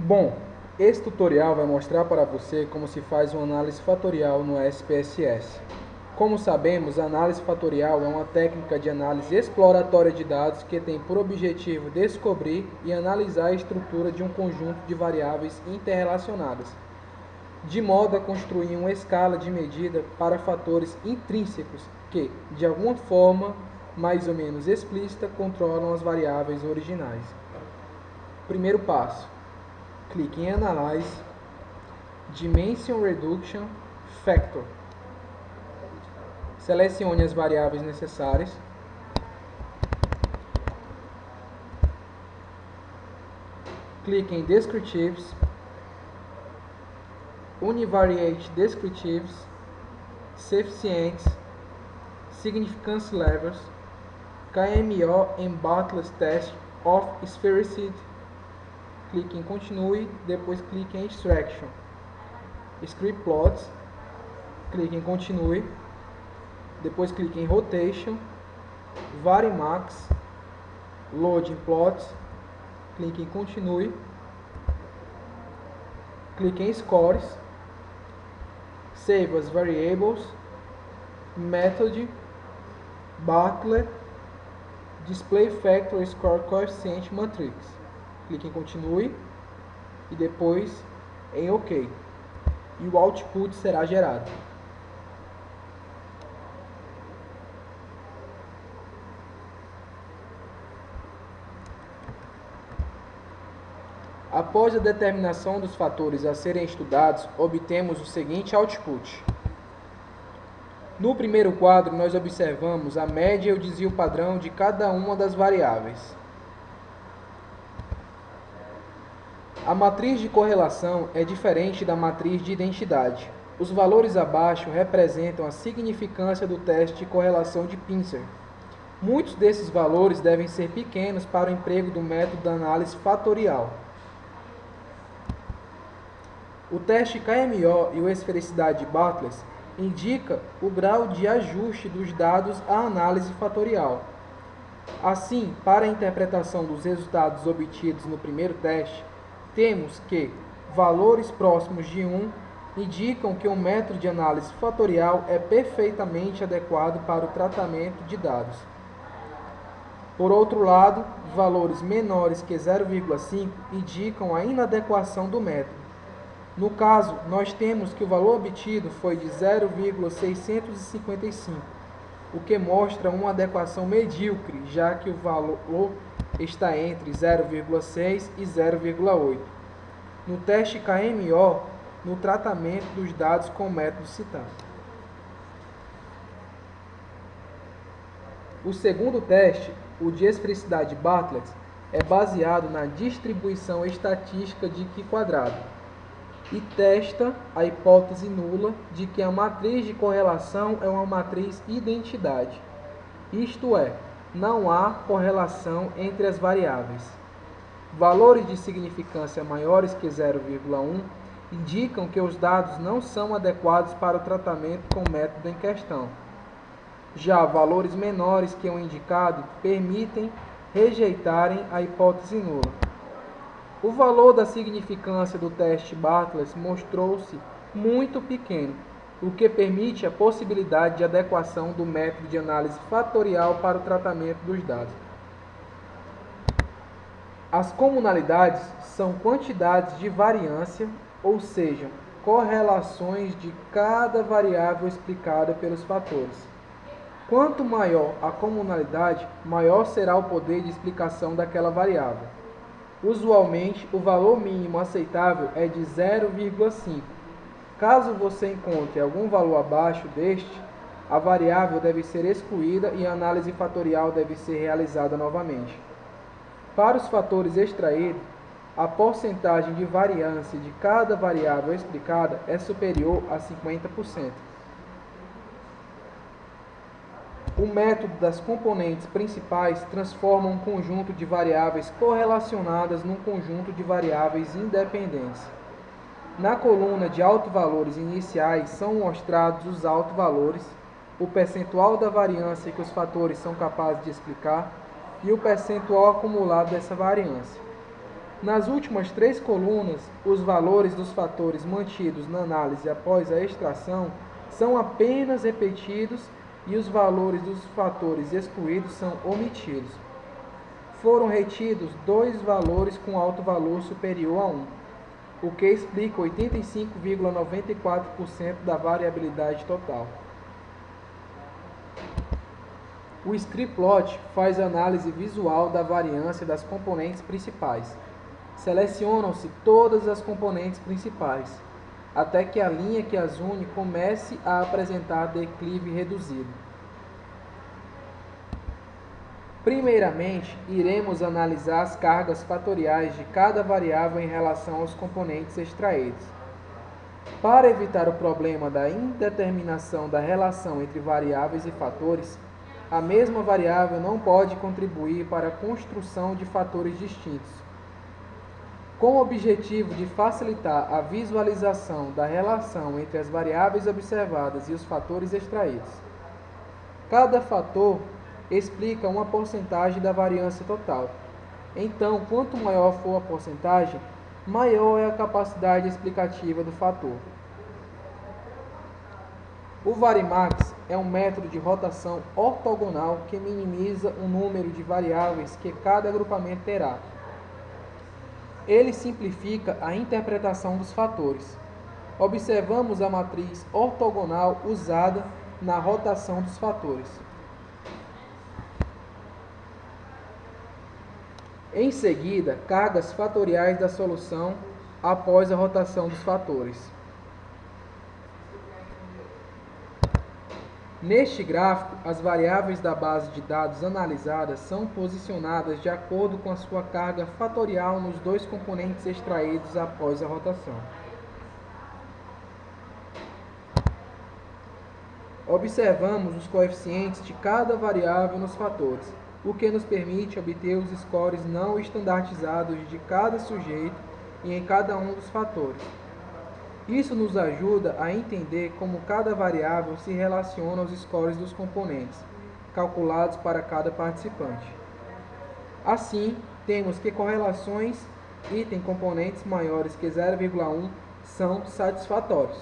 Bom, esse tutorial vai mostrar para você como se faz uma análise fatorial no SPSS. Como sabemos, a análise fatorial é uma técnica de análise exploratória de dados que tem por objetivo descobrir e analisar a estrutura de um conjunto de variáveis interrelacionadas, de modo a construir uma escala de medida para fatores intrínsecos que, de alguma forma mais ou menos explícita, controlam as variáveis originais. Primeiro passo. Clique em Analyze, Dimension Reduction Factor. Selecione as variáveis necessárias. Clique em Descriptives, Univariate Descriptives, Coefficients, Significance Levels, KMO em Bartlett's Test of Sphericity. Clique em Continue, depois clique em Extraction. Script Plots, clique em Continue, depois clique em Rotation, Varimax, Loading Plots, clique em Continue, clique em Scores, Save as Variables, Method, Bartlett, Display Factor Score Coefficient Matrix. Clique em Continue e depois em OK. E o output será gerado. Após a determinação dos fatores a serem estudados, obtemos o seguinte output. No primeiro quadro, nós observamos a média e o desvio padrão de cada uma das variáveis. A matriz de correlação é diferente da matriz de identidade. Os valores abaixo representam a significância do teste de correlação de Pincer. Muitos desses valores devem ser pequenos para o emprego do método da análise fatorial. O teste KMO e a esfericidade de Bartlett indica o grau de ajuste dos dados à análise fatorial. Assim, para a interpretação dos resultados obtidos no primeiro teste, temos que valores próximos de 1 indicam que o método de análise fatorial é perfeitamente adequado para o tratamento de dados. Por outro lado, valores menores que 0,5 indicam a inadequação do método. No caso, nós temos que o valor obtido foi de 0,655, o que mostra uma adequação medíocre, já que o valor está entre 0,6 e 0,8. No teste KMO, no tratamento dos dados com o método citado. O segundo teste, o de esfericidade de Bartlett, é baseado na distribuição estatística de Q² e testa a hipótese nula de que a matriz de correlação é uma matriz identidade. Isto é, não há correlação entre as variáveis. Valores de significância maiores que 0,1 indicam que os dados não são adequados para o tratamento com o método em questão. Já valores menores que o indicado permitem rejeitarem a hipótese nula. O valor da significância do teste Bartlett mostrou-se muito pequeno, o que permite a possibilidade de adequação do método de análise fatorial para o tratamento dos dados. As comunalidades são quantidades de variância, ou seja, correlações de cada variável explicada pelos fatores. Quanto maior a comunalidade, maior será o poder de explicação daquela variável. Usualmente, o valor mínimo aceitável é de 0,5. Caso você encontre algum valor abaixo deste, a variável deve ser excluída e a análise fatorial deve ser realizada novamente. Para os fatores extraídos, a porcentagem de variância de cada variável explicada é superior a 50%. O método das componentes principais transforma um conjunto de variáveis correlacionadas num conjunto de variáveis independentes. Na coluna de autovalores iniciais são mostrados os autovalores, o percentual da variância que os fatores são capazes de explicar e o percentual acumulado dessa variância. Nas últimas 3 colunas, os valores dos fatores mantidos na análise após a extração são apenas repetidos e os valores dos fatores excluídos são omitidos. Foram retidos 2 valores com alto valor superior a 1, o que explica 85,94% da variabilidade total. O scriplot faz análise visual da variância das componentes principais. Selecionam-se todas as componentes principais, até que a linha que as une comece a apresentar declive reduzido. Primeiramente, iremos analisar as cargas fatoriais de cada variável em relação aos componentes extraídos. Para evitar o problema da indeterminação da relação entre variáveis e fatores, a mesma variável não pode contribuir para a construção de fatores distintos. Com o objetivo de facilitar a visualização da relação entre as variáveis observadas e os fatores extraídos, cada fator explica uma porcentagem da variância total. Então, quanto maior for a porcentagem, maior é a capacidade explicativa do fator. O Varimax é um método de rotação ortogonal que minimiza o número de variáveis que cada agrupamento terá. Ele simplifica a interpretação dos fatores. Observamos a matriz ortogonal usada na rotação dos fatores. Em seguida, cargas fatoriais da solução após a rotação dos fatores. Neste gráfico, as variáveis da base de dados analisadas são posicionadas de acordo com a sua carga fatorial nos 2 componentes extraídos após a rotação. Observamos os coeficientes de cada variável nos fatores, o que nos permite obter os scores não estandartizados de cada sujeito e em cada um dos fatores. Isso nos ajuda a entender como cada variável se relaciona aos scores dos componentes, calculados para cada participante. Assim, temos que correlações item componentes maiores que 0,1 são satisfatórios.